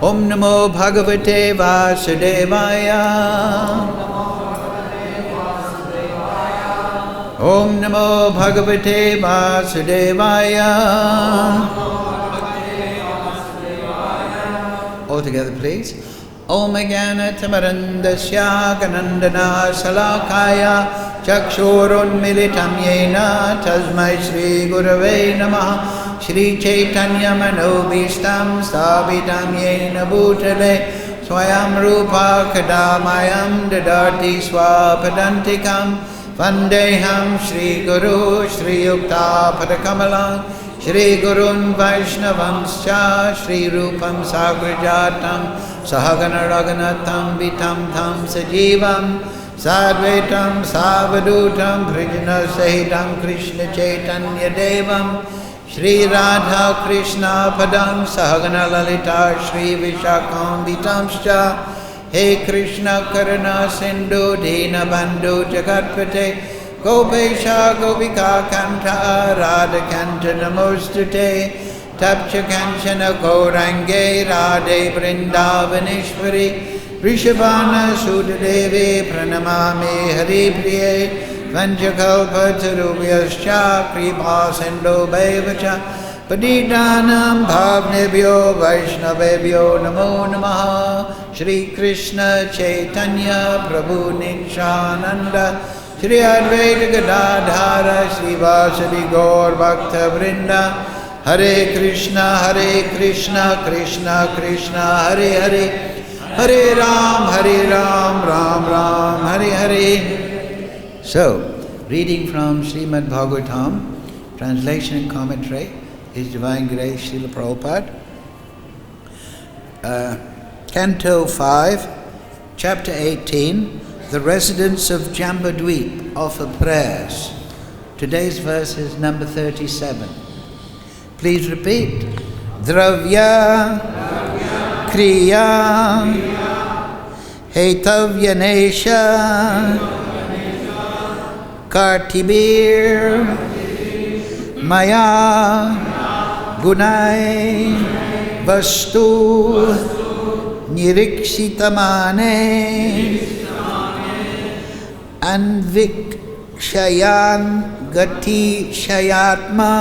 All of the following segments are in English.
Om Namo Bhagavate Vasudevaya. Om Namo Bhagavate Vasudevaya. All together, please. Om Jnana Tamarandasya Ganandana Salakaya Chakshurun Militam Yena Tasmai Shri Gurave Namaha Shri Chaitanya Manobishtam Sthapitam Yena Bhutale Swayam Rupa Kadamayam Dadati Swapadantikam Vandeham Shri Guru Shri Yukta Padakamalam Shri Gurun Vaishnavamscha Shri Rupam Sagrajatam Sahagana Raghunatham Vitam Tham Sajivam Sadvaitam Savadutam Brijana Sahitam Krishna Chaitanya Devam Shri Radha Krishna Padam Sahagana Lalita Shri Vishakam Vitamscha He Krishna Karuna Sindhu Dina Bandhu Jagatpate Gopesha Gopika Kanta Radha Kanta Namostute Tapcha Kanchana Gaurange Radhe Vrindavaneshwari Rishabhana Sudadevi Pranamami Hari Priye Vanchakalpa Tarubhyascha Kripa Sindhu Bhaivacha Padidanam Bhavnebhyo Vaishnavebhyo Namo Namaha Shri Krishna Chaitanya Prabhu Nityananda Shri Advaita Gadadhara Shri Vasadi Gaur Bhakta Vrinda Hare Krishna Krishna Krishna Hare Hare Hare Ram Ram Ram Hare Hare. So, reading from Srimad Bhagavatam, translation and commentary, His Divine Grace Srila Prabhupada. Canto 5, Chapter 18, The residents of Jambudweep offer prayers. Today's verse is number 37. Please repeat. Dravya Kriya Hetavyanesha Kartibir Maya Gunai Vastu Nirikshitamane Anvikshayan Gati Shayatma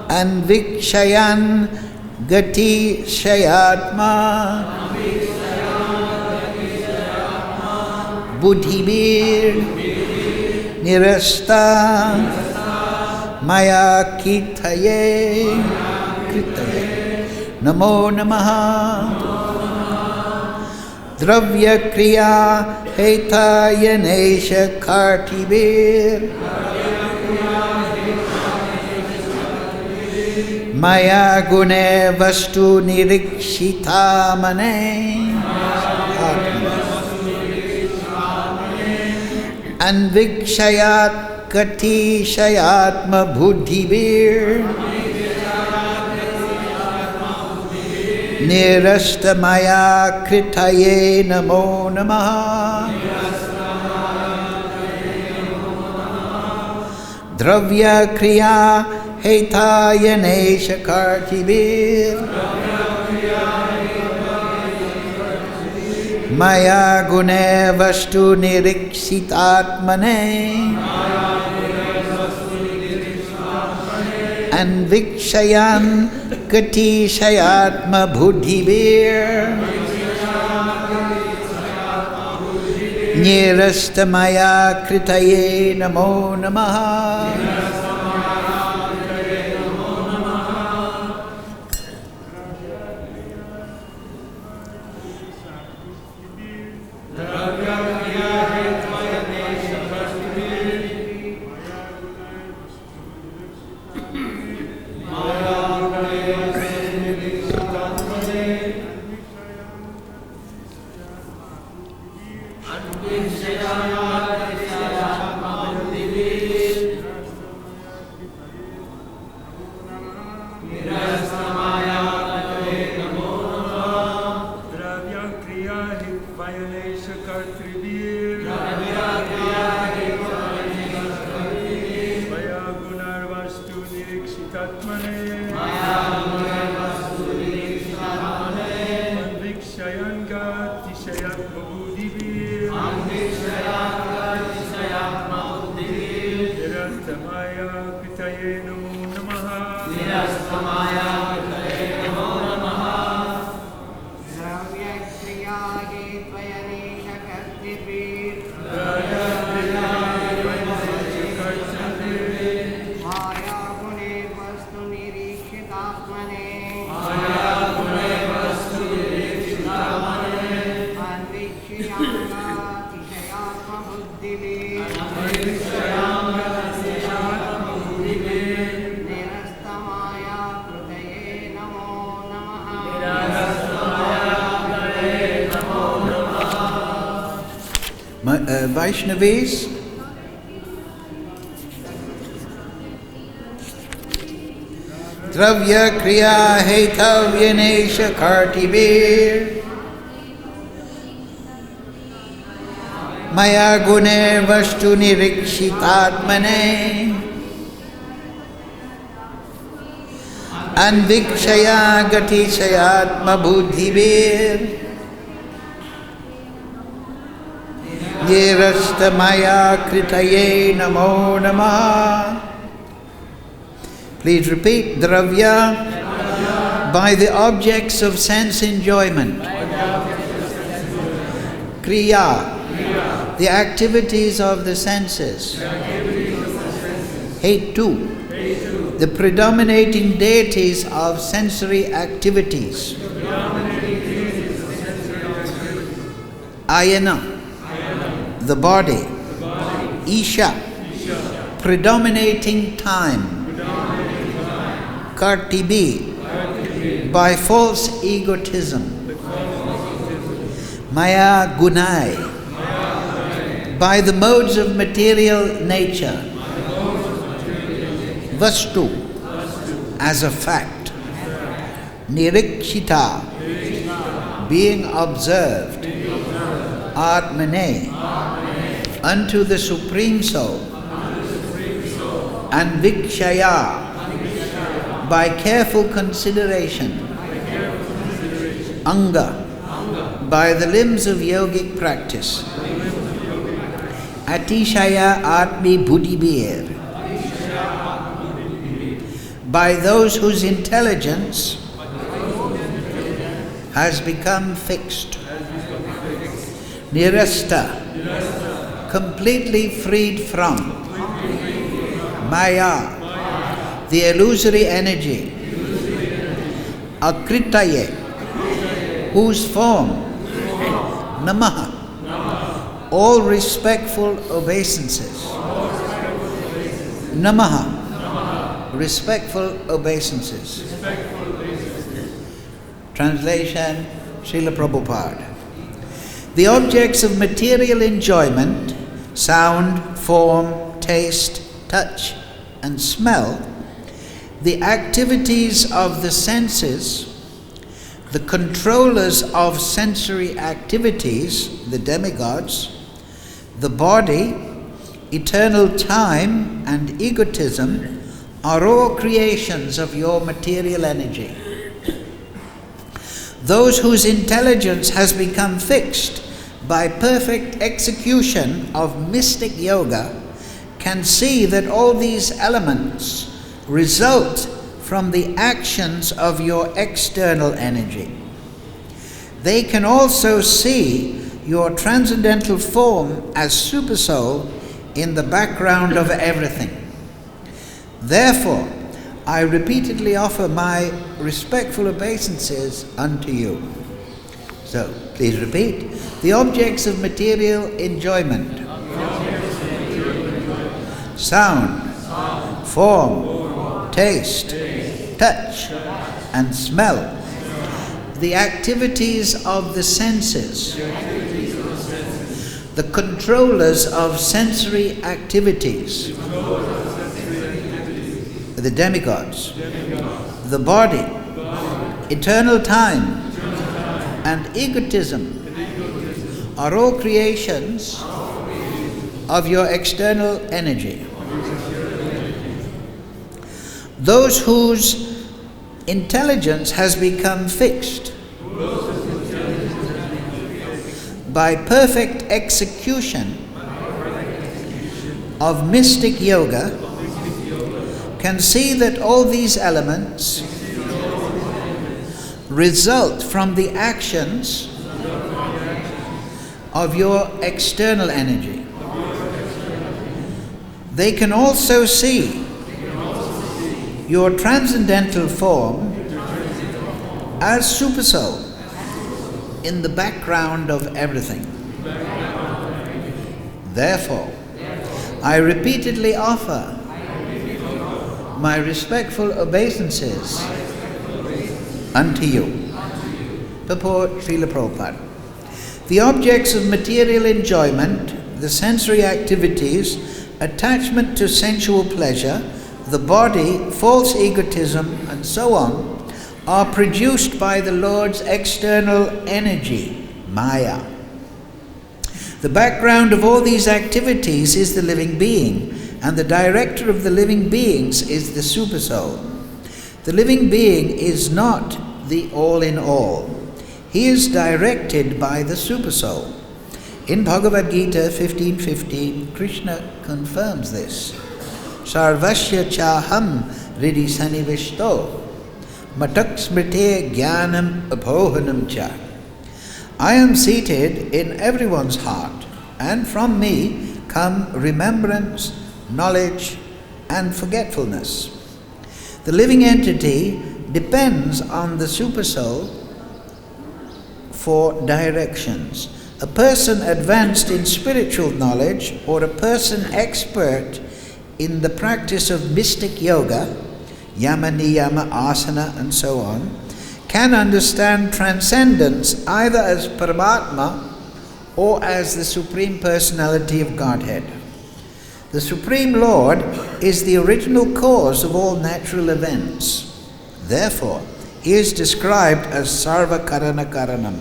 Anvikshayan Gati Shayatma Buddhibir Nirasta Maya Kitaye Namo Namaha Dravya Kriya Hetayanesha Kartibir Maya Gune Vastu Nirikshita Mane Anvikshayat Kati Shayatma Buddhibir Nirasta Maya Kritaye Namo Namaha Dravya Kriya Hetayanesha Kartibir Maya Gune Vastu Niriksitatmane Anvikshayan Gati Shayatma Buddhibir Nirasta Maya Kritaye Namo Namaha. Vaishnavis, Dravya Kriya Hetavyanesha Kartibir Maya Gune Vastu Nirikshitatmane Anvikshaya Gati Shayatma Buddhibir Yerastamaya Kritaye Namo Namaha. Please repeat. Dravya, by the objects of sense enjoyment. Kriya, the activities of the senses. Hetu, the predominating deities of sensory activities. Ayana, the body. Isha, predominating time. Kartibi, by false egotism. Maya Gunai, by the modes of material nature. Vastu, as a fact. Nirikshita, being observed. Atmane, unto the Supreme Soul. Anvikshaya, by careful consideration. Anga, by the limbs of yogic practice. Atishaya Atmi Buddhibir, by those whose intelligence has become fixed. Nirasta, completely freed from. Maya, the illusory energy. Akritaye, whose form. Namaha, all respectful obeisances. Namaha, respectful obeisances. Translation, Srila Prabhupada. The objects of material enjoyment, sound, form, taste, touch, and smell, the activities of the senses, the controllers of sensory activities, the demigods, the body, eternal time, and egotism are all creations of your material energy. Those whose intelligence has become fixed by perfect execution of mystic yoga can see that all these elements result from the actions of your external energy. They can also see your transcendental form as Supersoul in the background of everything. Therefore, I repeatedly offer my respectful obeisances unto you. So, please repeat. The objects of material enjoyment. Sound, form, taste, touch, and smell. The activities of the senses. The controllers of sensory activities. The demigods. The body. Eternal time. And egotism are all creations of your external energy. Those whose intelligence has become fixed by perfect execution of mystic yoga can see that all these elements result from the actions of your external energy. They can also see your transcendental form as supersoul in the background of everything. Therefore, I repeatedly offer my respectful obeisances unto you. Purport Srila Prabhupada. The objects of material enjoyment, the sensory activities, attachment to sensual pleasure, the body, false egotism, and so on, are produced by the Lord's external energy, Maya. The background of all these activities is the living being, and the director of the living beings is the Supersoul. The living being is not the all-in-all. He is directed by the Supersoul. In Bhagavad Gita 15:15, Krishna confirms this. Sarvasya chaham ridi sanivishto matak smrite jnanam abhohanam cha. I am seated in everyone's heart, and from me come remembrance, knowledge, and forgetfulness. The living entity depends on the Supersoul for directions. A person advanced in spiritual knowledge, or a person expert in the practice of mystic yoga, yama, niyama, asana, and so on, can understand transcendence either as Paramatma or as the Supreme Personality of Godhead. The Supreme Lord is the original cause of all natural events. Therefore, he is described as Sarva Karana Karanam,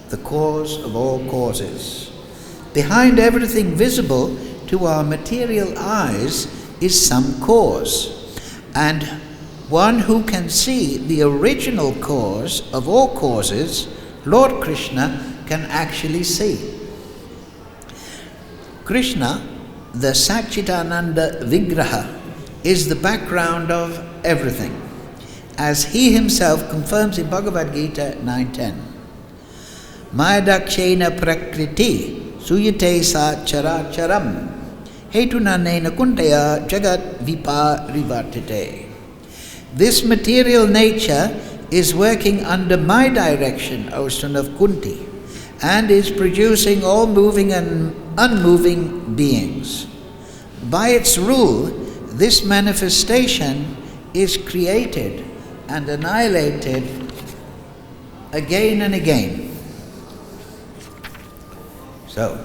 the cause of all causes. Behind everything visible to our material eyes is some cause, and one who can see the original cause of all causes, Lord Krishna, can actually see. Krishna, the Satchitananda Vigraha, is the background of everything, as he himself confirms in Bhagavad Gita 9:10. Mayadakshena prakriti suyate sa characharam hetunanena kuntaya jagat viparivartate. This material nature is working under my direction, O son of Kunti, and is producing all moving and unmoving beings. By its rule, this manifestation is created and annihilated again and again. So,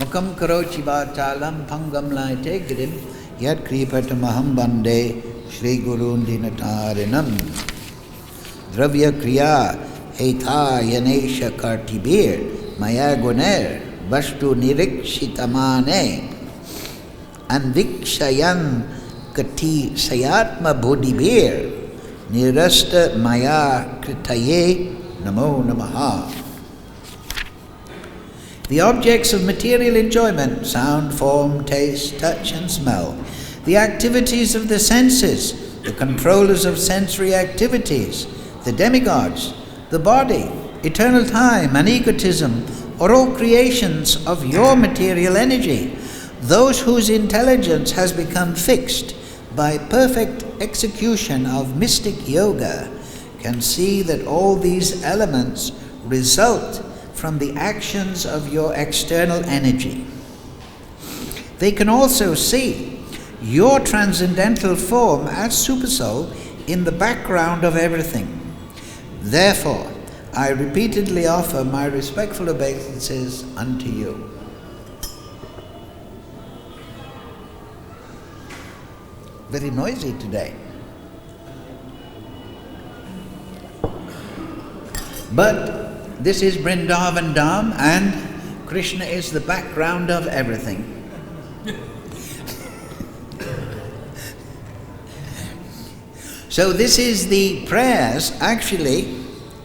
Mukam karochi vachalam pangam laite girim yad kripatamaham bande Shri Gurun Dinatarinam Dravya Kriya Heitha Yanesha Kartibir Maya Guner Vastu Nirikshitamane Anvikshayan Kati Sayatma Bodhibir Nirasta Maya Kritaye Namo Namaha. The objects of material enjoyment, sound, form, taste, touch and smell, the activities of the senses, the controllers of sensory activities, the demigods, the body, eternal time and egotism are all creations of your material energy. Those whose intelligence has become fixed by perfect execution of mystic yoga can see that all these elements result from the actions of your external energy. They can also see your transcendental form as Supersoul in the background of everything. Therefore, I repeatedly offer my respectful obeisances unto you. Very noisy today. But this is Vrindavan Dham, and Krishna is the background of everything. So this is the prayers. Actually,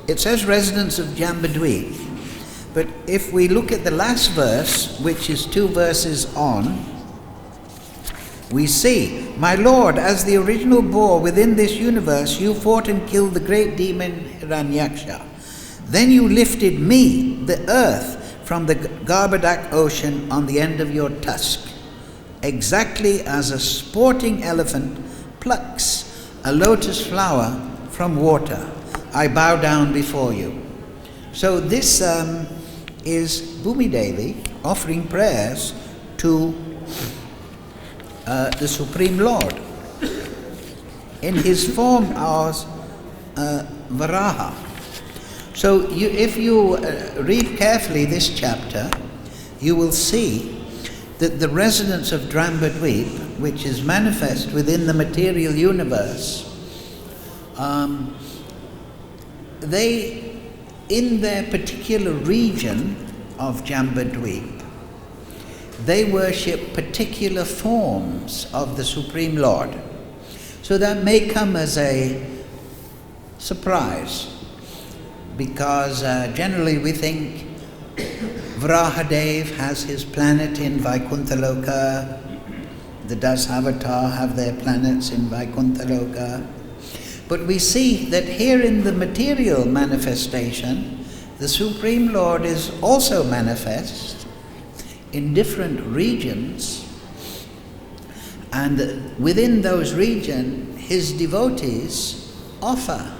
it says residents of Jambudweep. But if we look at the last verse, which is 2 verses on, we see my Lord, as the original Boar within this universe, you fought and killed the great demon Hiranyaksha. Then you lifted me, the earth, from the Garbadak ocean on the end of your tusk, exactly as a sporting elephant plucks a lotus flower from water. I bow down before you. So this is Bhumi Devi offering prayers to the Supreme Lord in his form as Varaha. So if you read carefully this chapter, you will see that the residents of Drambadweep, which is manifest within the material universe, they, in their particular region of Jambadweep, they worship particular forms of the Supreme Lord. So that may come as a surprise, because generally we think Varahadev has his planet in Vaikuntha-loka, the Dasavatar have their planets in Vaikuntha-loka. But we see that here in the material manifestation, the Supreme Lord is also manifest in different regions, and within those regions, his devotees offer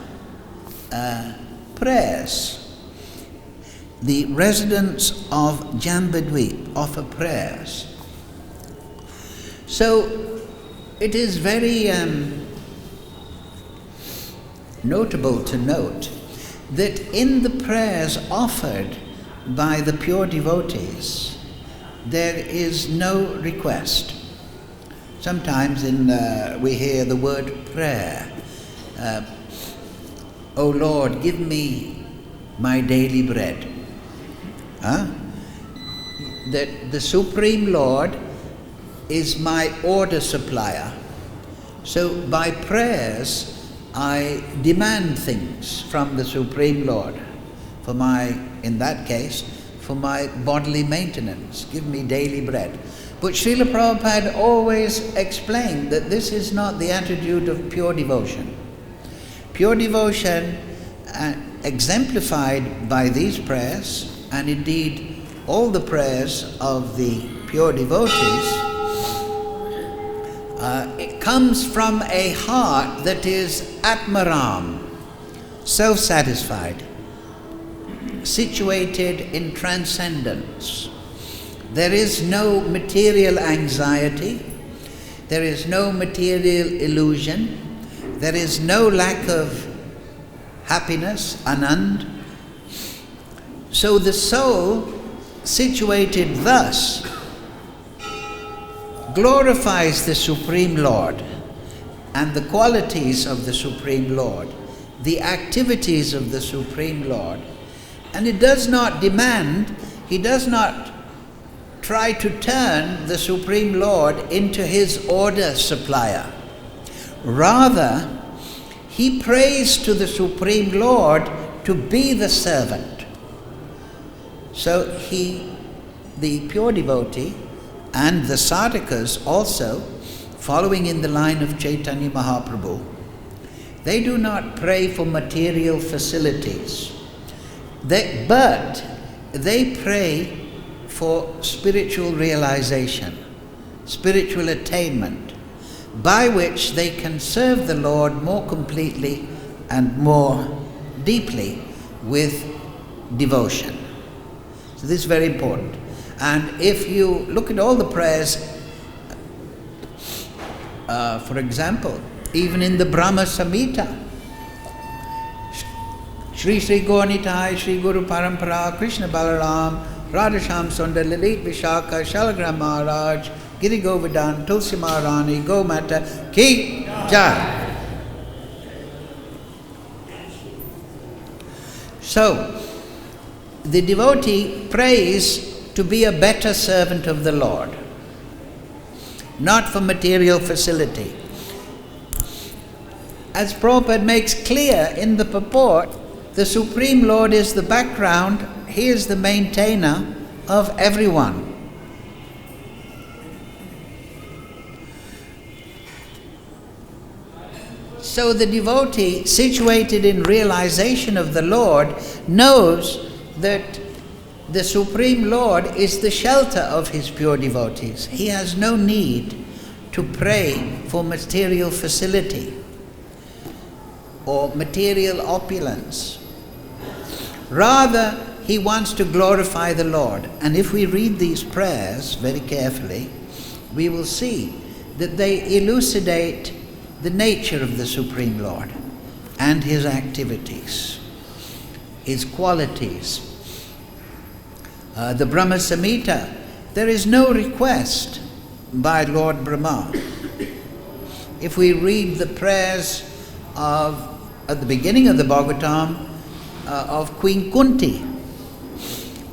prayers. The residents of Jambadweep offer prayers. So it is very notable to note that in the prayers offered by the pure devotees, there is no request. Sometimes we hear the word prayer. O Lord, give me my daily bread. That the Supreme Lord is my order supplier. So by prayers, I demand things from the Supreme Lord for my, in that case, for my bodily maintenance. Give me daily bread. But Srila Prabhupada always explained that this is not the attitude of pure devotion. Pure devotion, exemplified by these prayers, and indeed all the prayers of the pure devotees, it comes from a heart that is Atmaram, self-satisfied, situated in transcendence. There is no material anxiety, there is no material illusion, there is no lack of happiness, anand. So the soul, situated thus, glorifies the Supreme Lord and the qualities of the Supreme Lord, the activities of the Supreme Lord. And it does not demand, he does not try to turn the Supreme Lord into his order supplier. Rather, he prays to the Supreme Lord to be the servant. So the pure devotee, and the sadhakas also, following in the line of Chaitanya Mahaprabhu, they do not pray for material facilities, but they pray for spiritual realization, spiritual attainment, by which they can serve the Lord more completely and more deeply with devotion. So this is very important. And if you look at all the prayers, for example, even in the Brahma Samhita, Shri Shri Gaurnitai, Shri Guru Parampara, Krishna Balaram, Radhasham Sundar, Lalit Vishaka, Shalagram Maharaj, Giri Govardhan, Tulsi Maharani, Gomata, Ki Jai. So, the devotee prays to be a better servant of the Lord, not for material facility. As Prabhupada makes clear in the purport, the Supreme Lord is the background, he is the maintainer of everyone. So the devotee, situated in realization of the Lord, knows that the Supreme Lord is the shelter of his pure devotees. He has no need to pray for material facility or material opulence. Rather, he wants to glorify the Lord. And if we read these prayers very carefully, we will see that they elucidate the nature of the Supreme Lord and his activities, his qualities. The Brahma Samhita, there is no request by Lord Brahma. If we read the prayers at the beginning of the Bhagavatam of Queen Kunti,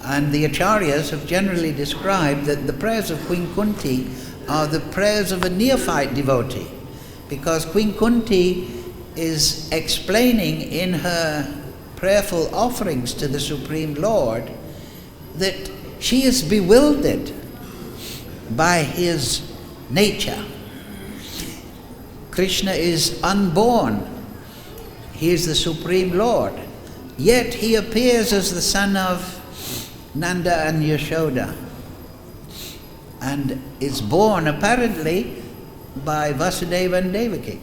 and the Acharyas have generally described that the prayers of Queen Kunti are the prayers of a neophyte devotee, because Queen Kunti is explaining in her prayerful offerings to the Supreme Lord that she is bewildered by his nature. Krishna is unborn. He is the Supreme Lord. Yet he appears as the son of Nanda and Yashoda, and is born apparently by Vasudeva and Devaki.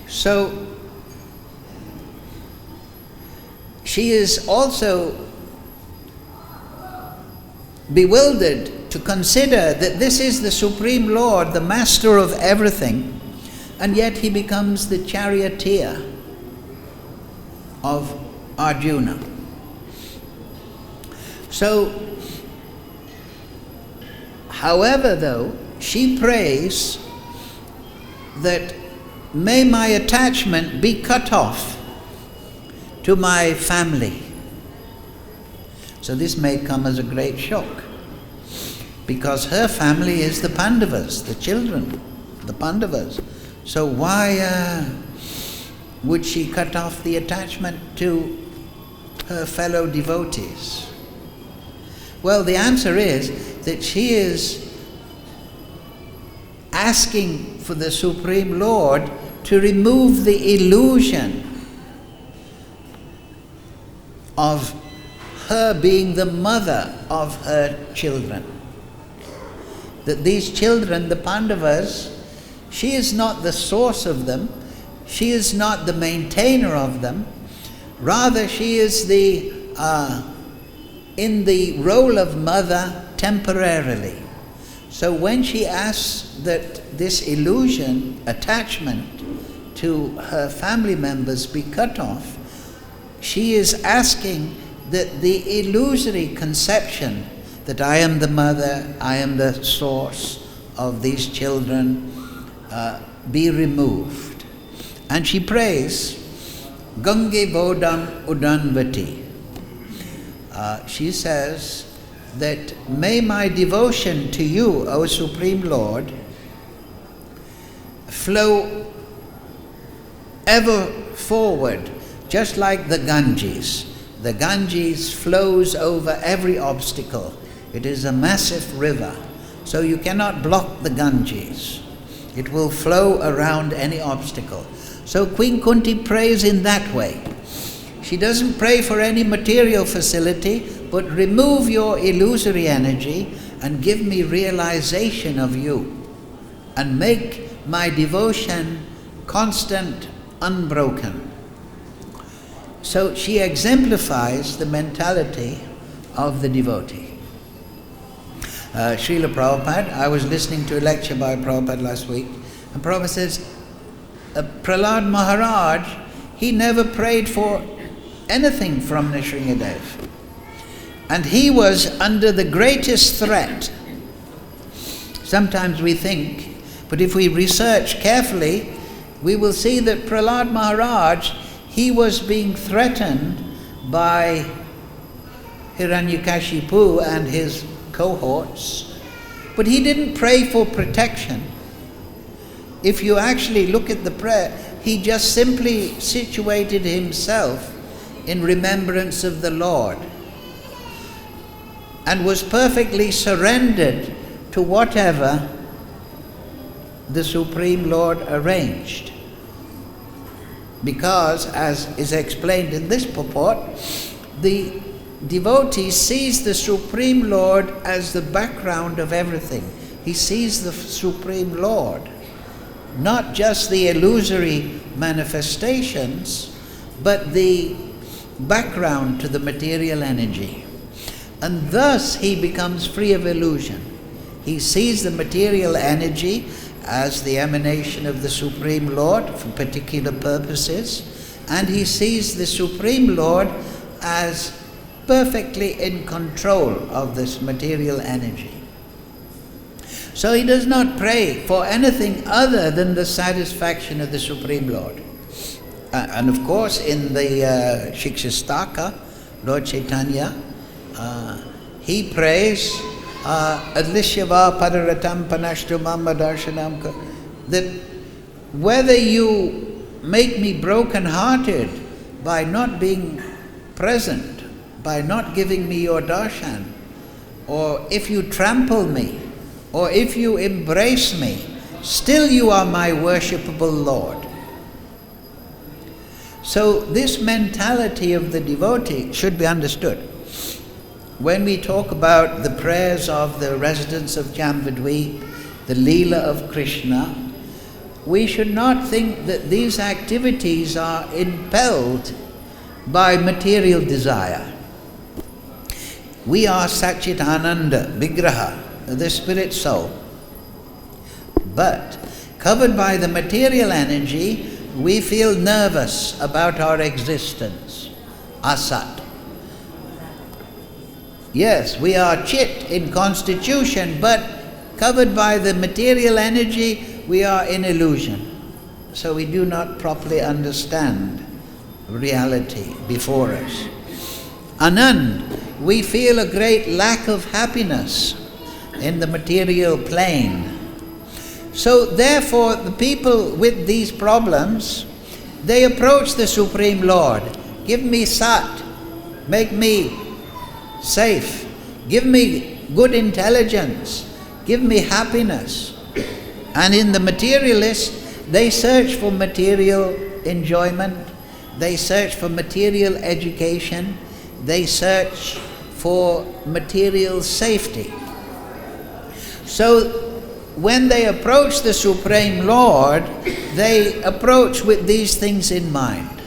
So she is also bewildered to consider that this is the Supreme Lord, the master of everything, and yet he becomes the charioteer of Arjuna. So, however, though, she prays that may my attachment be cut off to my family. So this may come as a great shock, because her family is the Pandavas, the children, the Pandavas. So why would she cut off the attachment to her fellow devotees? Well, the answer is that she is asking for the Supreme Lord to remove the illusion of her being the mother of her children. That these children, the Pandavas, she is not the source of them, she is not the maintainer of them, rather she is in the role of mother temporarily. So when she asks that this illusion, attachment to her family members be cut off, she is asking that the illusory conception that I am the mother, I am the source of these children, be removed. And she prays, Gange Bodam Udanvati. She says that may my devotion to you, O Supreme Lord, flow ever forward, just like the Ganges. The Ganges flows over every obstacle. It is a massive river, so you cannot block the Ganges. It will flow around any obstacle. So Queen Kunti prays in that way. She doesn't pray for any material facility, but remove your illusory energy and give me realization of you, and make my devotion constant, unbroken. So she exemplifies the mentality of the devotee. Srila Prabhupada, I was listening to a lecture by Prabhupada last week, and Prabhupada says, Prahlad Maharaj, he never prayed for anything from Nrsimhadev. And he was under the greatest threat. Sometimes we think, but if we research carefully, we will see that Prahlad Maharaj, he was being threatened by Hiranyakashipu and his cohorts, but he didn't pray for protection. If you actually look at the prayer, he just simply situated himself in remembrance of the Lord and was perfectly surrendered to whatever the Supreme Lord arranged. because, as is explained in this purport, the devotee sees the Supreme Lord as the background of everything. He sees the Supreme Lord, not just the illusory manifestations, but the background to the material energy. And thus he becomes free of illusion. He sees the material energy as the emanation of the Supreme Lord for particular purposes, and he sees the Supreme Lord as perfectly in control of this material energy. So he does not pray for anything other than the satisfaction of the Supreme Lord. And of course, in the Shikshastaka, Lord Chaitanya, he prays, Adlishyava padaratam panashtumam darshanam, that whether you make me broken-hearted by not being present, by not giving me your darshan, or if you trample me, or if you embrace me, still you are my worshipable Lord. So this mentality of the devotee should be understood. When we talk about the prayers of the residents of Jambudweep, the Leela of Krishna, we should not think that these activities are impelled by material desire. We are Satchitananda, Vigraha, the spirit soul. But covered by the material energy, we feel nervous about our existence, asat. Yes, we are chit in constitution, but covered by the material energy, we are in illusion. So we do not properly understand reality before us. Anand, we feel a great lack of happiness in the material plane. So therefore, the people with these problems, they approach the Supreme Lord. Give me sat, make me safe, give me good intelligence, give me happiness. And in the materialist, they search for material enjoyment, they search for material education, they search for material safety. So when they approach the Supreme Lord, they approach with these things in mind.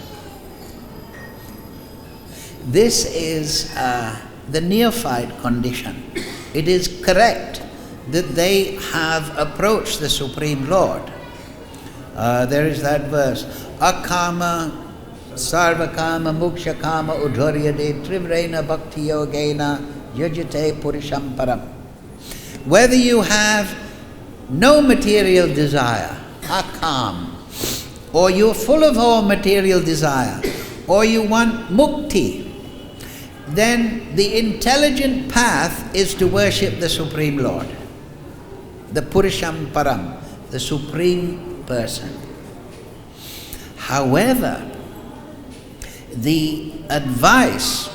This is the neophyte condition. It is correct that they have approached the Supreme Lord. There is that verse, Akama sarvakama mukshakama udharyade trivrena bhakti yogena yajate purisham param. Whether you have no material desire, akam, or you're full of all material desire, or you want mukti, then the intelligent path is to worship the Supreme Lord, the Purisham Param, the Supreme Person. However, the advice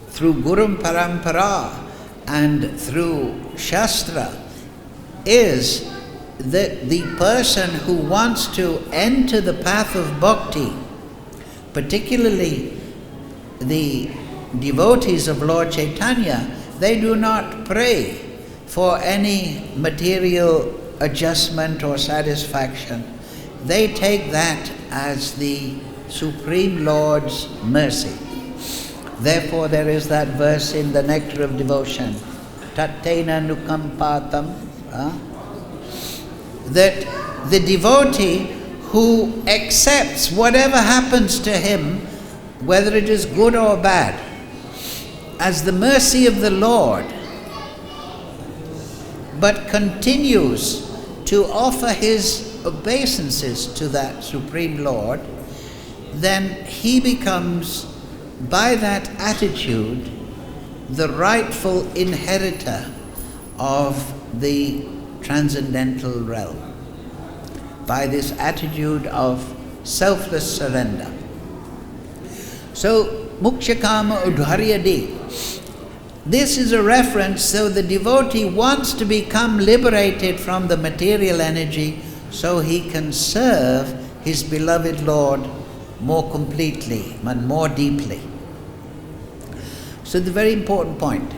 through Gurum Parampara and through Shastra is that the person who wants to enter the path of bhakti, particularly the devotees of Lord Chaitanya, they do not pray for any material adjustment or satisfaction. They take that as the Supreme Lord's mercy. Therefore there is that verse in the Nectar of Devotion, Tattena Nukampatam, that the devotee who accepts whatever happens to him, whether it is good or bad, as the mercy of the Lord, but continues to offer his obeisances to that Supreme Lord, then he becomes, by that attitude, the rightful inheritor of the transcendental realm, by this attitude of selfless surrender. So, mukshakama udharyadi, this is a reference, so the devotee wants to become liberated from the material energy so he can serve his beloved Lord more completely and more deeply. So the very important point,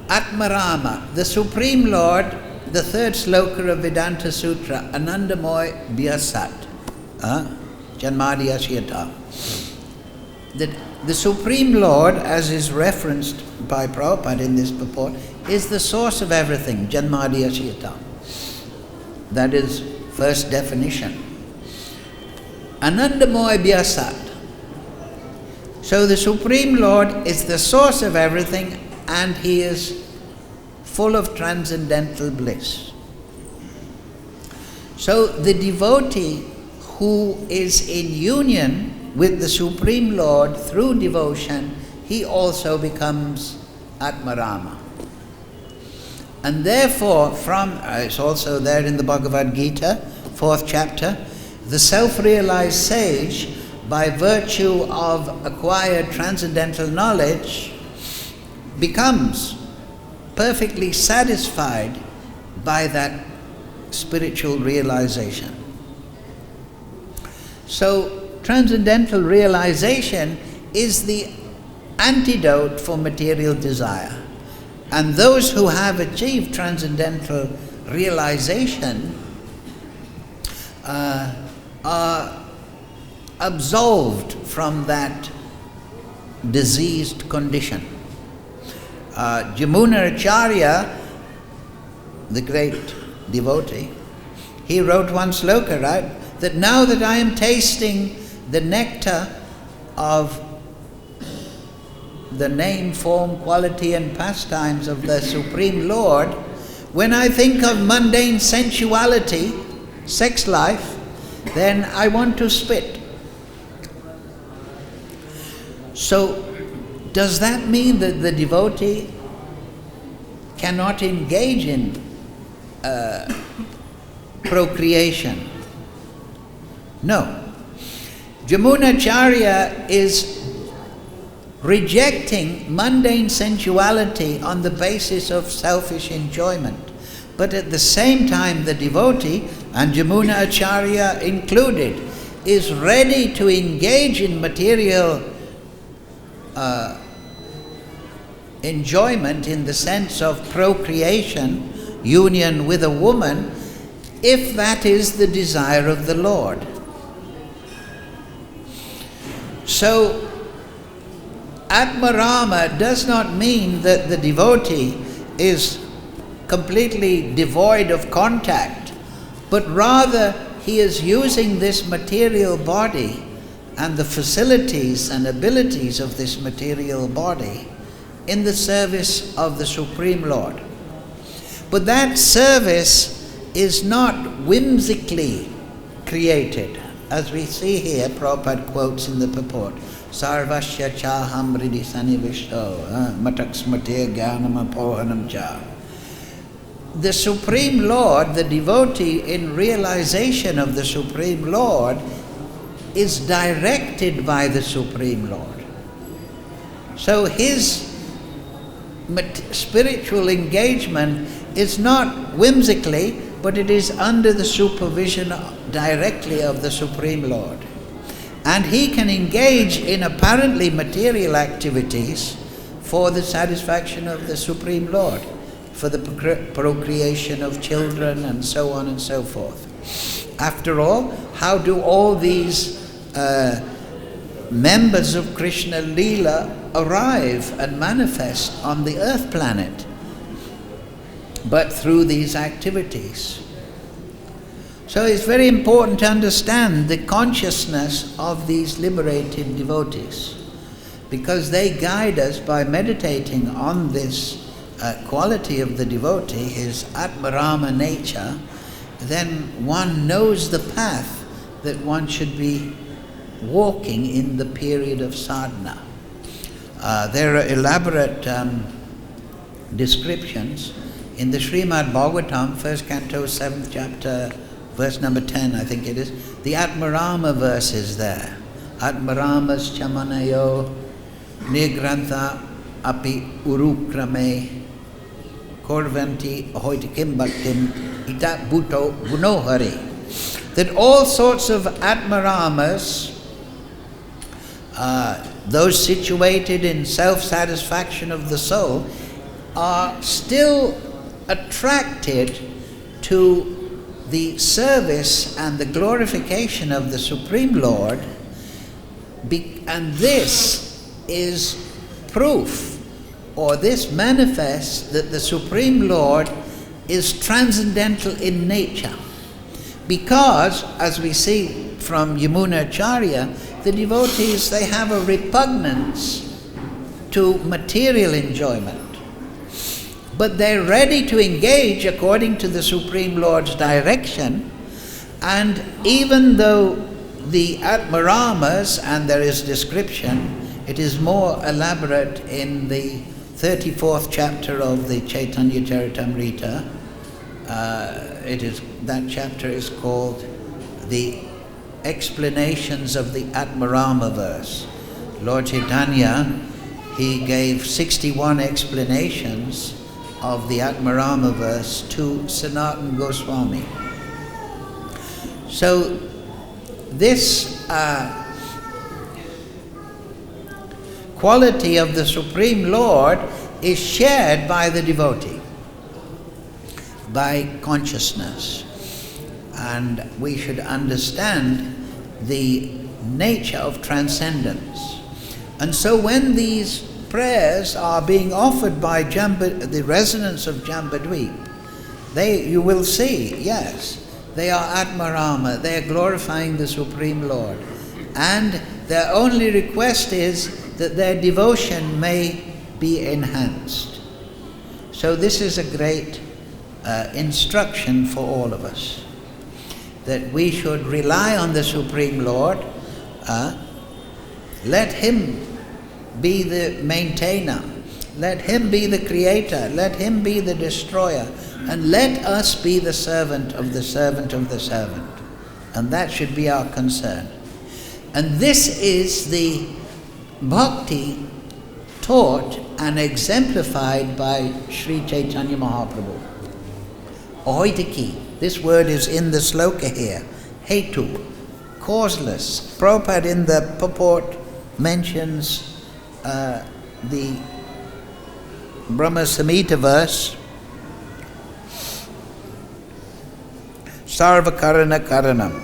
Atmarama, the Supreme Lord, the third sloka of Vedanta Sutra, Anandamoy Vyasat, Janmadi Asyata. The Supreme Lord, as is referenced by Prabhupada in this purport, is the source of everything, Janmadi Asyata. That is first definition. Anandamoy Vyasat. So the Supreme Lord is the source of everything, and He is full of transcendental bliss. So the devotee who is in union with the Supreme Lord through devotion, he also becomes Atmarama. And therefore, it's also there in the Bhagavad Gita, 4th chapter, the self-realized sage, by virtue of acquired transcendental knowledge, becomes perfectly satisfied by that spiritual realization. So, transcendental realization is the antidote for material desire. And those who have achieved transcendental realization are absolved from that diseased condition. Jamuna Acharya, the great devotee, he wrote one sloka, right? That now that I am tasting the nectar of the name, form, quality and pastimes of the Supreme Lord, when I think of mundane sensuality, sex life, then I want to spit. So, does that mean that the devotee cannot engage in procreation? No. Jamunacharya is rejecting mundane sensuality on the basis of selfish enjoyment. But at the same time, the devotee, and Jamuna Acharya included, is ready to engage in material enjoyment in the sense of procreation, union with a woman, if that is the desire of the Lord. So, Atmarama does not mean that the devotee is completely devoid of contact, but rather he is using this material body and the facilities and abilities of this material body in the service of the Supreme Lord. But that service is not whimsically created. As we see here, Prabhupada quotes in the purport, Sarvasya chaham hridi sanivishto mataksmate jnanam apohanam cha. The Supreme Lord, the devotee in realization of the Supreme Lord, is directed by the Supreme Lord. So his spiritual engagement is not whimsically, but it is under the supervision directly of the Supreme Lord. And he can engage in apparently material activities for the satisfaction of the Supreme Lord, for the procreation of children and so on and so forth. After all, how do all these members of Krishna Leela arrive and manifest on the earth planet? But through these activities. So it's very important to understand the consciousness of these liberated devotees, because they guide us by meditating on this quality of the devotee, his Atmarama nature. Then one knows the path that one should be walking in the period of sadhana. There are elaborate descriptions in the Srimad Bhagavatam, 1st canto, 7th chapter, verse number 10, I think it is. The Atmarama verse is there. Atmaramas chamanayo nigrantha api urukrame korvanti ahoitikim bhaktim ita bhuto gunohari. that all sorts of Atmaramas, those situated in self-satisfaction of the soul, are still attracted to the service and the glorification of the Supreme Lord, and this is proof, or this manifests that the Supreme Lord is transcendental in nature. Because, as we see from Yamunacharya, the devotees, they have a repugnance to material enjoyment. But they're ready to engage according to the Supreme Lord's direction, and even though the Atmaramas, and there is description, it is more elaborate in the 34th chapter of the Chaitanya Charitamrita. That chapter is called the Explanations of the Atmarama verse. Lord Chaitanya, he gave 61 explanations of the Atmarama verse to Sanatana Goswami. So this quality of the Supreme Lord is shared by the devotee, by consciousness. And we should understand the nature of transcendence. And so when these prayers are being offered by the residents of Jambudvip, you will see, yes, they are Atmarama, they are glorifying the Supreme Lord. And their only request is that their devotion may be enhanced. So this is a great instruction for all of us, that we should rely on the Supreme Lord, let Him be the maintainer, let Him be the creator, let Him be the destroyer, and let us be the servant of the servant of the servant. And that should be our concern. And this is the bhakti taught and exemplified by Sri Chaitanya Mahaprabhu. Ahoitaki, this word is in the sloka here. Hetu, causeless. Prabhupada in the purport mentions the Brahma Samhita verse, Sarva Karana Karanam.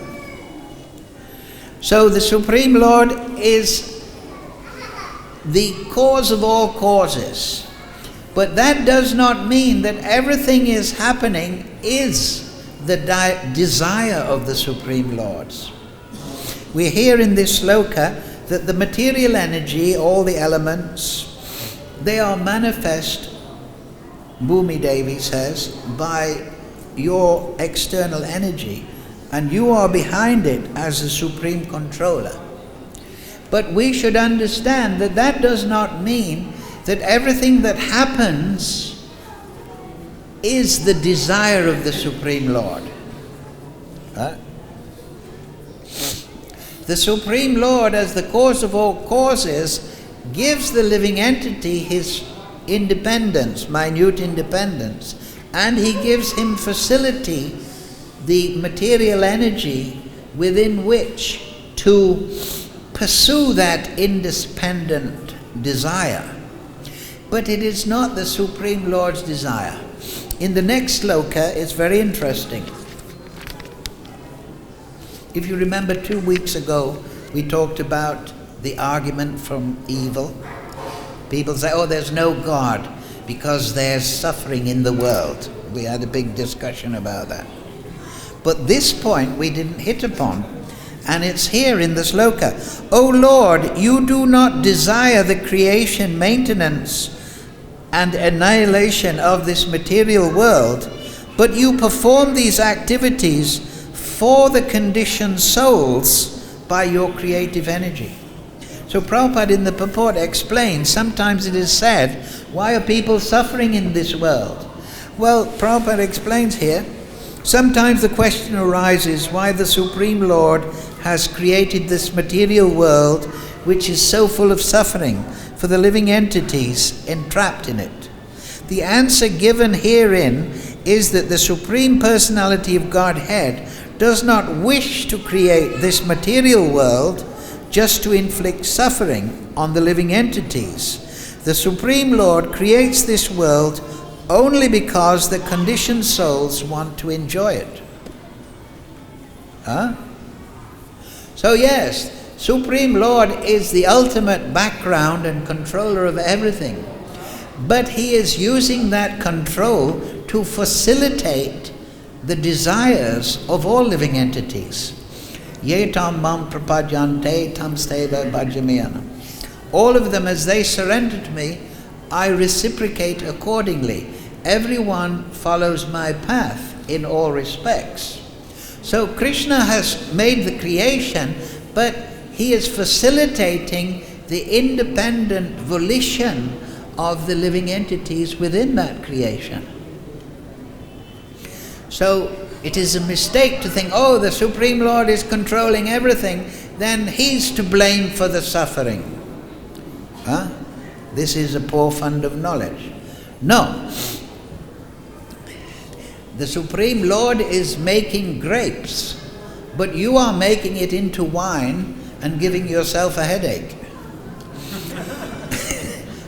So the Supreme Lord is the cause of all causes. But that does not mean that everything is happening is the desire of the Supreme Lord's. We hear in this sloka that the material energy, all the elements, they are manifest, Bhumi Devi says, by your external energy, and you are behind it as the supreme controller. But we should understand that that does not mean that everything that happens is the desire of the Supreme Lord. The Supreme Lord, as the cause of all causes, gives the living entity his independence, minute independence, and he gives him facility, the material energy within which to pursue that independent desire. But it is not the Supreme Lord's desire. In the next sloka, it's very interesting. If you remember 2 weeks ago, we talked about the argument from evil. People say, oh, there's no God because there's suffering in the world. We had a big discussion about that. But this point we didn't hit upon, and it's here in the sloka. O Lord, you do not desire the creation, maintenance, and annihilation of this material world, but you perform these activities for the conditioned souls by your creative energy. So Prabhupada in the purport explains, sometimes it is said, why are people suffering in this world? Well, Prabhupada explains here, sometimes the question arises why the Supreme Lord has created this material world which is so full of suffering for the living entities entrapped in it. The answer given herein is that the Supreme Personality of Godhead does not wish to create this material world just to inflict suffering on the living entities. The Supreme Lord creates this world only because the conditioned souls want to enjoy it. So yes, Supreme Lord is the ultimate background and controller of everything. But he is using that control to facilitate the desires of all living entities. Ye tam mam prapadyante tam steva bhajamiyana. All of them, as they surrender to me, I reciprocate accordingly. Everyone follows my path in all respects. So Krishna has made the creation, but he is facilitating the independent volition of the living entities within that creation. So it is a mistake to think, oh, the Supreme Lord is controlling everything, then he's to blame for the suffering. This is a poor fund of knowledge. No. The Supreme Lord is making grapes, but you are making it into wine and giving yourself a headache.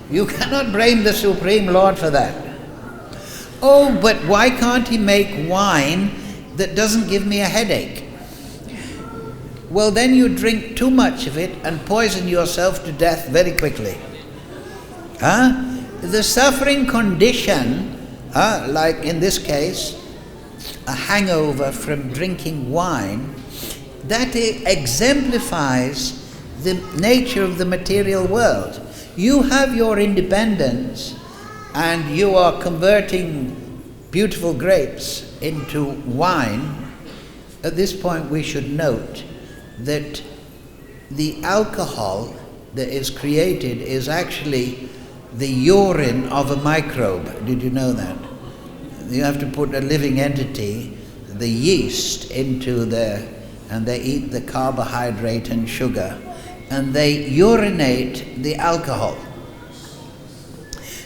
You cannot blame the Supreme Lord for that. Oh, but why can't he make wine that doesn't give me a headache? Well, then you drink too much of it and poison yourself to death very quickly. The suffering condition, like in this case, a hangover from drinking wine, that exemplifies the nature of the material world. You have your independence and you are converting beautiful grapes into wine. At this point we should note that the alcohol that is created is actually the urine of a microbe. Did you know that? You have to put a living entity, the yeast, into there, and they eat the carbohydrate and sugar, and they urinate the alcohol.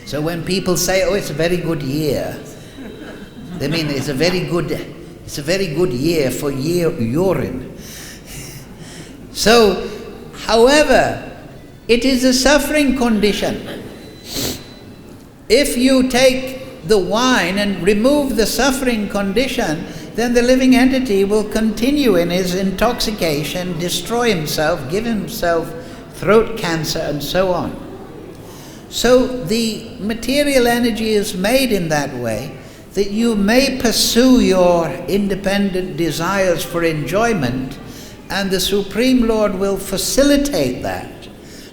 So when people say, oh, it's a very good year, they mean it's a very good year for urine. So, however, it is a suffering condition. If you take the wine and remove the suffering condition, then the living entity will continue in his intoxication, destroy himself, give himself throat cancer, and so on. So the material energy is made in that way that you may pursue your independent desires for enjoyment, and the Supreme Lord will facilitate that.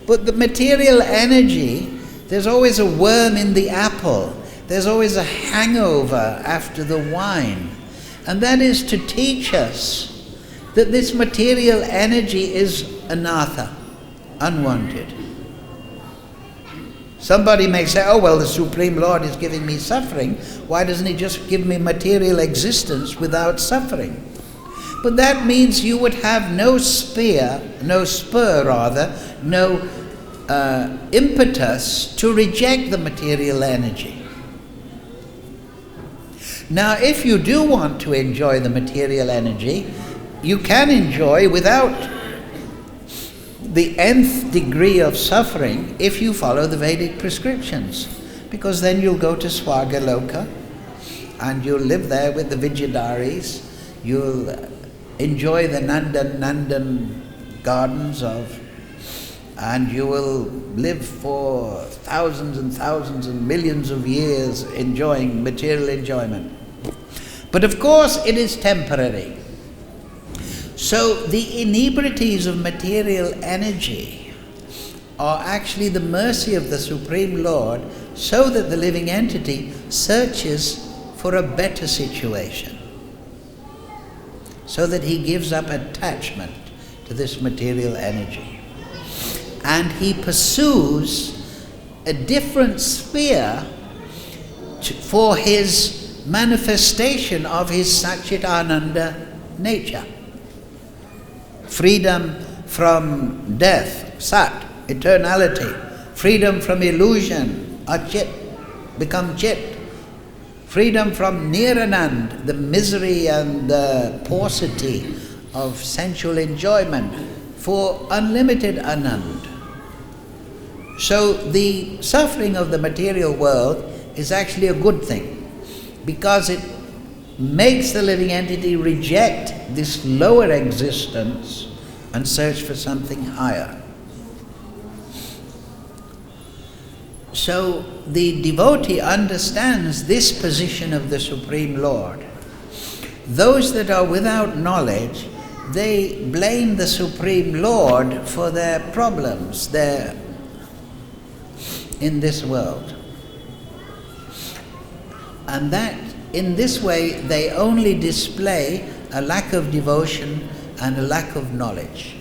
But the material energy, there's always a worm in the apple. There's always a hangover after the wine. And that is to teach us that this material energy is anartha, unwanted. Somebody may say, oh, well, the Supreme Lord is giving me suffering. Why doesn't he just give me material existence without suffering? But that means you would have no impetus to reject the material energy. Now, if you do want to enjoy the material energy, you can enjoy without the nth degree of suffering if you follow the Vedic prescriptions, because then you'll go to Swargaloka and you'll live there with the Vidyadharis. You'll enjoy the Nandan gardens and you will live for thousands and thousands and millions of years enjoying material enjoyment. But of course it is temporary. So the inebrities of material energy are actually the mercy of the Supreme Lord, so that the living entity searches for a better situation, so that he gives up attachment to this material energy. And he pursues a different sphere for his manifestation of his Satchitananda nature. Freedom from death, Sat, eternality. Freedom from illusion, Achit, become Chit. freedom from Niranand, the misery and the paucity of sensual enjoyment, for unlimited Anand. So the suffering of the material world is actually a good thing, because it makes the living entity reject this lower existence and search for something higher. So the devotee understands this position of the Supreme Lord. Those that are without knowledge, they blame the Supreme Lord for their problems in this world. And that, in this way, they only display a lack of devotion and a lack of knowledge.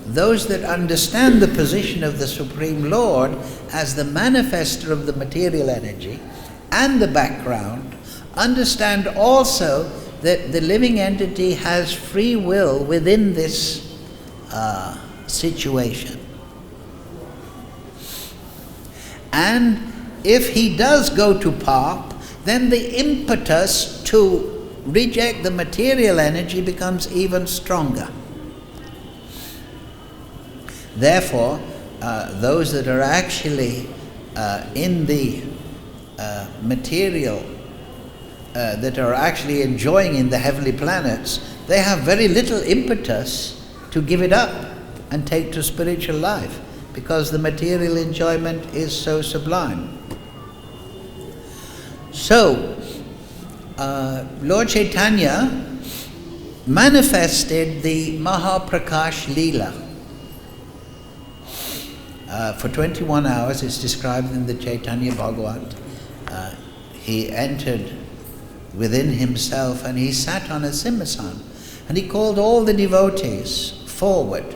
Those that understand the position of the Supreme Lord as the manifester of the material energy and the background, understand also that the living entity has free will within this situation. And if he does go to PARP, then the impetus to reject the material energy becomes even stronger. Therefore, those that are actually in the material, that are actually enjoying in the heavenly planets, they have very little impetus to give it up and take to spiritual life, because the material enjoyment is so sublime. So, Lord Chaitanya manifested the Mahaprakash Leela. For 21 hours, it's described in the Chaitanya Bhagavat. He entered within himself and he sat on a simhasan and he called all the devotees forward.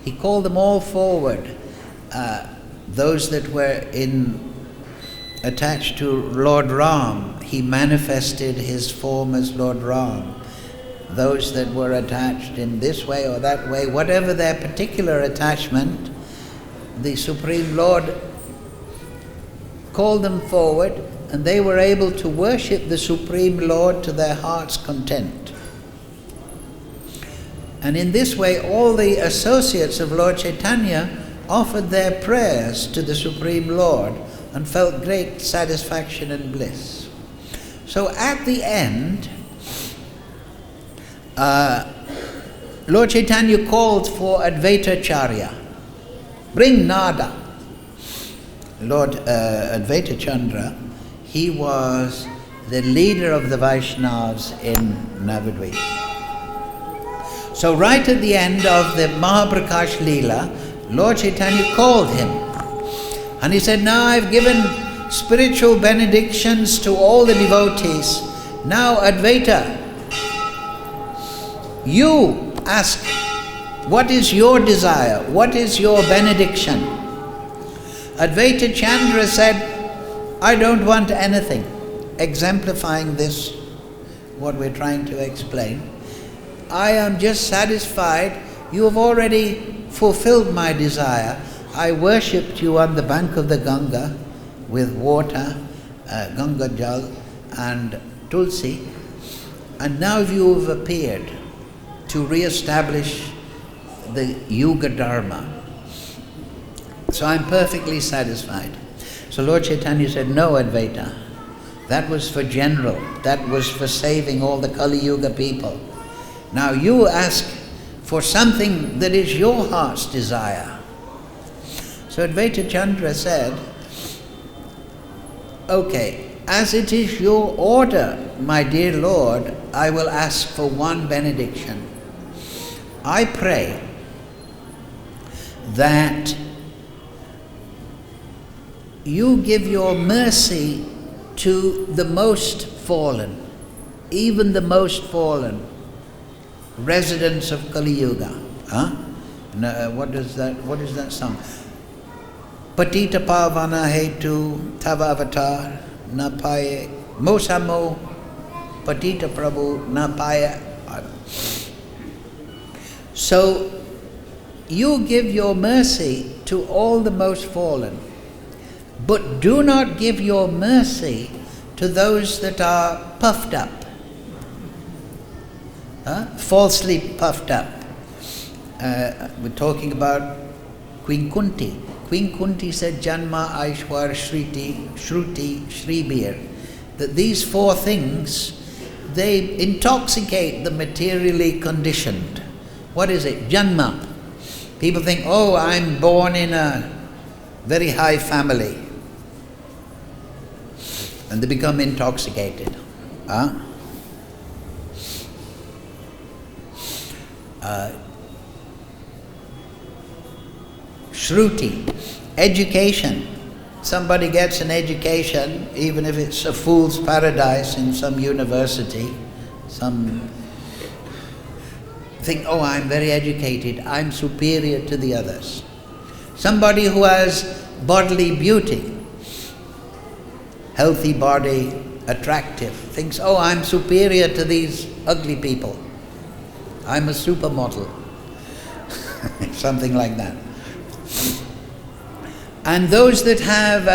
He called them all forward. Those that were attached to Lord Ram, he manifested his form as Lord Ram. Those that were attached in this way or that way, whatever their particular attachment, the Supreme Lord called them forward and they were able to worship the Supreme Lord to their heart's content. And in this way, all the associates of Lord Chaitanya offered their prayers to the Supreme Lord and felt great satisfaction and bliss. So at the end, Lord Chaitanya called for Advaita Charya. Bring Nada. Lord Advaita Chandra, he was the leader of the Vaishnavas in Navadvip. So right at the end of the Mahaprakash Leela, Lord Chaitanya called him. And he said, now I've given spiritual benedictions to all the devotees. Now Advaita, you ask, what is your desire? What is your benediction? Advaita Chandra said, I don't want anything. Exemplifying this, what we're trying to explain. I am just satisfied. You have already fulfilled my desire. I worshipped you on the bank of the Ganga with water, Ganga Jal and Tulsi. And now you have appeared to re-establish the Yuga Dharma. So I'm perfectly satisfied. So Lord Chaitanya said, no, Advaita, that was for general, that was for saving all the Kali Yuga people. Now you ask for something that is your heart's desire. So Advaita Chandra said, okay, as it is your order, my dear Lord, I will ask for one benediction. I pray that you give your mercy to the most fallen, even the most fallen residents of Kali Yuga. What is that song? Patita Pavana Hetu Tava Avatar Na Paye Mosamo Patita Prabhu Na Paye. So you give your mercy to all the most fallen. but do not give your mercy to those that are puffed up, falsely puffed up. We're talking about Queen Kunti. Queen Kunti said, Janma, Aishwar, Shruti, Shribir, that these four things, they intoxicate the materially conditioned. What is it? Janma. People think, oh, I'm born in a very high family. And they become intoxicated. Shruti, education. Somebody gets an education, even if it's a fool's paradise in some university, some think, oh, I'm very educated, I'm superior to the others. Somebody who has bodily beauty, healthy body, attractive, thinks, oh, I'm superior to these ugly people. I'm a supermodel. Something like that. And those that have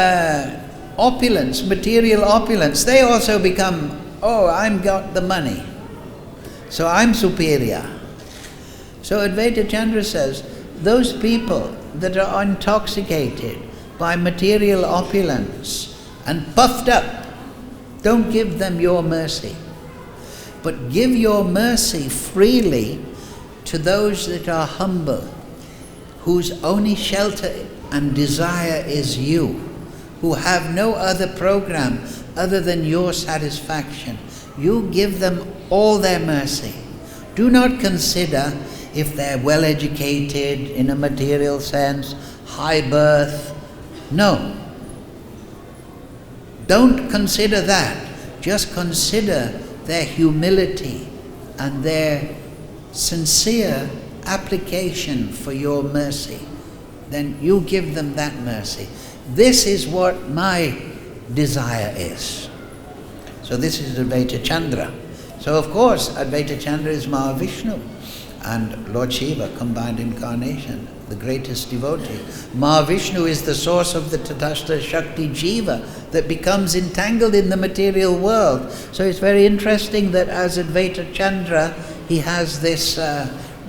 opulence, material opulence, they also become, oh, I've got the money, so I'm superior. So Advaita Chandra says, those people that are intoxicated by material opulence and puffed up, don't give them your mercy, but give your mercy freely to those that are humble, whose only shelter and desire is you, who have no other program other than your satisfaction. You give them all their mercy. Do not consider if they're well educated in a material sense, high birth. No. Don't consider that. Just consider their humility and their sincere application for your mercy. Then you give them that mercy. This is what my desire is. So this is Advaita Chandra. So of course Advaita Chandra is Mahavishnu and Lord Shiva, combined incarnation, the greatest devotee. Mahavishnu is the source of the Tatastha Shakti Jiva that becomes entangled in the material world. So it's very interesting that as Advaita Chandra, he has this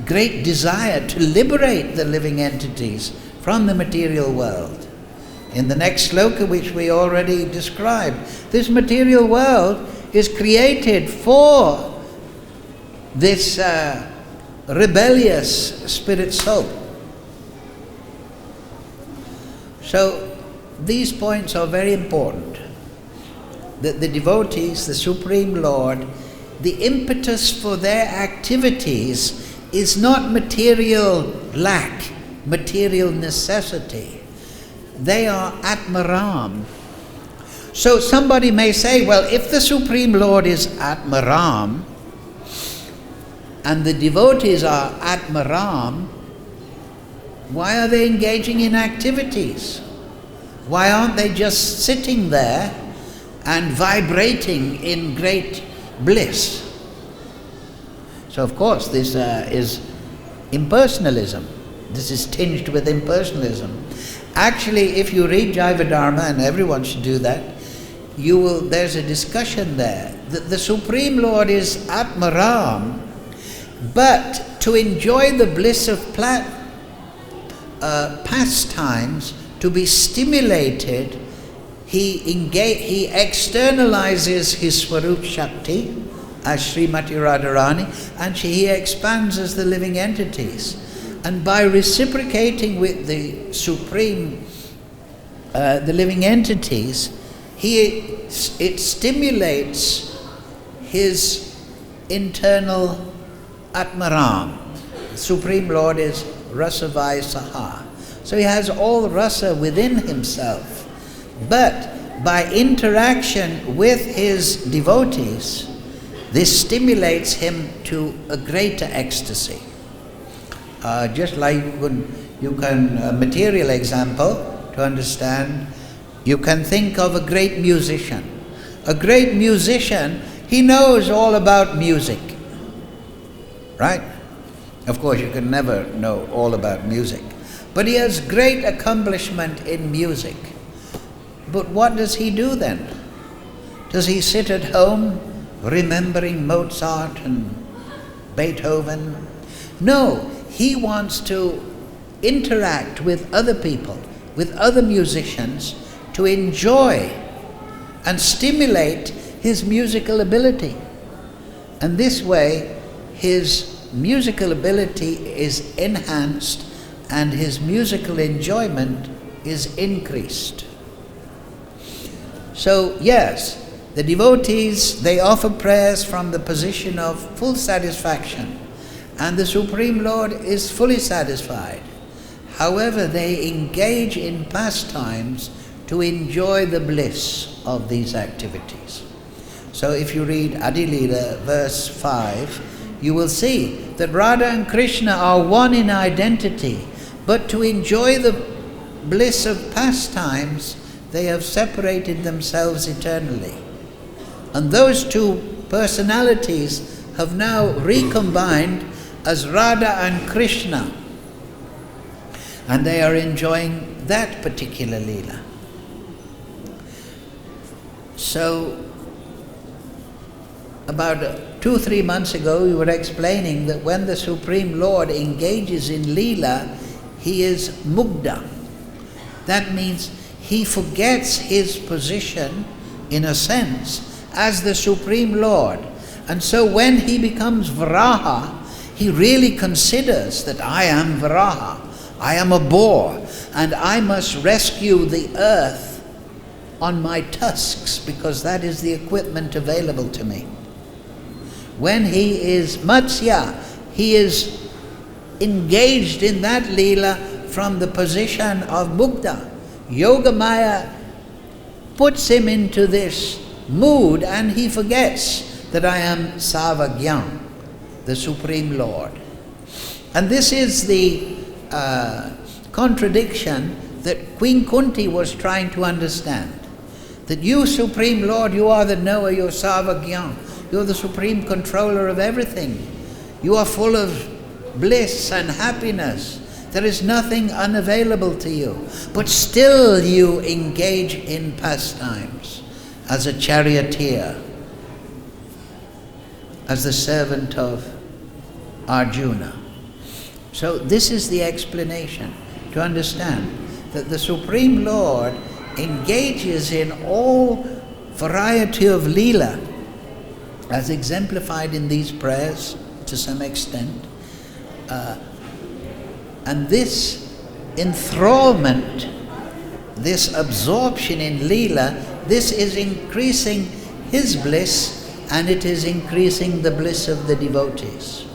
great desire to liberate the living entities from the material world. In the next sloka, which we already described, this material world is created for this rebellious spirit soul. So these points are very important. That the devotees, the Supreme Lord, the impetus for their activities is not material lack, material necessity. They are Atmaram. So somebody may say, well, if the Supreme Lord is Atmaram and the devotees are Atmaram, why are they engaging in activities? Why aren't they just sitting there and vibrating in great bliss? So of course this is impersonalism. This is tinged with impersonalism. Actually, if you read Jaiva Dharma, and everyone should do that, there's a discussion there that the Supreme Lord is Atmaram, but to enjoy the bliss of pastimes, to be stimulated, he externalizes his Swarup Shakti as Srimati Radharani, and he expands as the living entities. And by reciprocating with the Supreme, the living entities, it stimulates his internal Atmaram. The Supreme Lord is Rasavai Saha. So he has all rasa within himself. But by interaction with his devotees, this stimulates him to a greater ecstasy. Just like you can a material example to understand, you can think of a great musician. A great musician, he knows all about music, right? Of course, you can never know all about music, but he has great accomplishment in music. But what does he do then? Does he sit at home remembering Mozart and Beethoven? No, he wants to interact with other people, with other musicians, to enjoy and stimulate his musical ability. And this way, his musical ability is enhanced and his musical enjoyment is increased. So yes, the devotees, they offer prayers from the position of full satisfaction, and the Supreme Lord is fully satisfied. However, they engage in pastimes to enjoy the bliss of these activities. So if you read Adi Leela, verse 5, you will see that Radha and Krishna are one in identity, but to enjoy the bliss of pastimes, they have separated themselves eternally. And those two personalities have now recombined as Radha and Krishna, and they are enjoying that particular Leela. So, about 2-3 months ago, we were explaining that when the Supreme Lord engages in Leela, he is mugdha. That means he forgets his position, in a sense, as the Supreme Lord. And so when he becomes Varaha, he really considers that I am Varaha, I am a boar, and I must rescue the earth on my tusks, because that is the equipment available to me. When he is Matsya, he is engaged in that Leela from the position of Mugdha. Yogamaya puts him into this mood, and he forgets that I am Savagyan, the Supreme Lord. And this is the contradiction that Queen Kunti was trying to understand. That you, Supreme Lord, you are the knower, you're Savagyan, you're the supreme controller of everything. You are full of bliss and happiness. There is nothing unavailable to you. But still you engage in pastimes as a charioteer, as the servant of Arjuna. So this is the explanation, to understand that the Supreme Lord engages in all variety of Leela, as exemplified in these prayers to some extent. And this enthrallment, this absorption in Leela, this is increasing his bliss, and it is increasing the bliss of the devotees.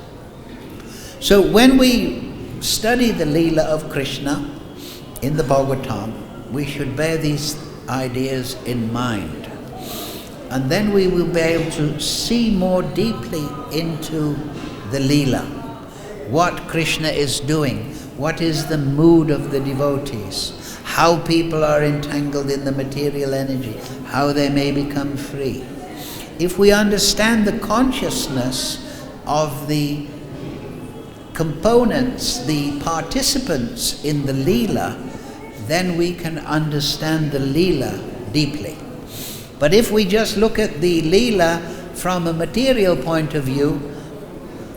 So when we study the Leela of Krishna in the Bhagavatam, we should bear these ideas in mind. And then we will be able to see more deeply into the Leela, what Krishna is doing, what is the mood of the devotees, how people are entangled in the material energy, how they may become free. If we understand the consciousness of the components, the participants in the Leela, then we can understand the Leela deeply. But if we just look at the Leela from a material point of view,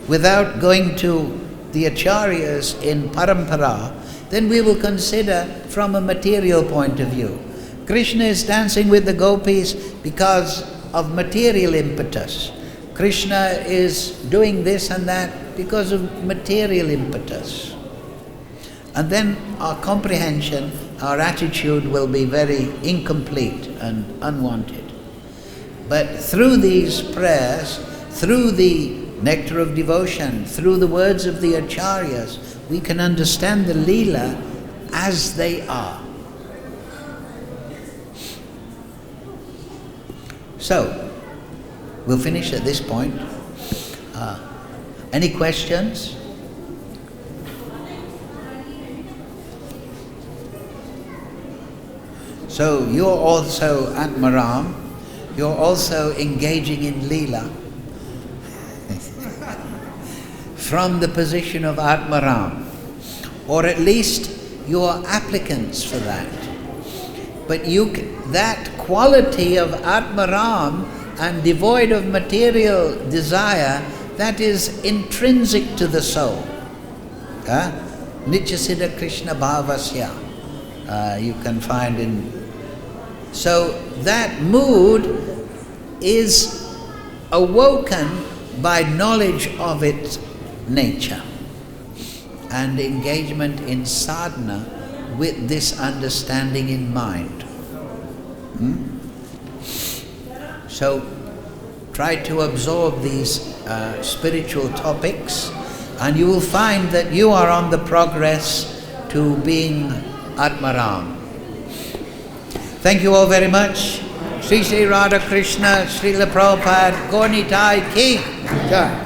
without going to the acharyas in parampara, then we will consider from a material point of view. Krishna is dancing with the gopis because of material impetus. Krishna is doing this and that because of material impetus. And then our comprehension, our attitude will be very incomplete and unwanted. But through these prayers, through the nectar of devotion, through the words of the acharyas, we can understand the Leela as they are. So, we'll finish at this point. Any questions? So you're also Atmaram, you're also engaging in Leela from the position of Atmaram, or at least you are applicants for that. But that quality of Atmaram and devoid of material desire, that is intrinsic to the soul. Nityasiddha Krishna Bhavasya. You can find in. So that mood is awoken by knowledge of its nature and engagement in sadhana with this understanding in mind. So try to absorb these spiritual topics, and you will find that you are on the progress to being Atmaram. Thank you all very much. Sri Sri Radha Krishna, Srila Prabhupada, Gaur Nitai Ki Jai.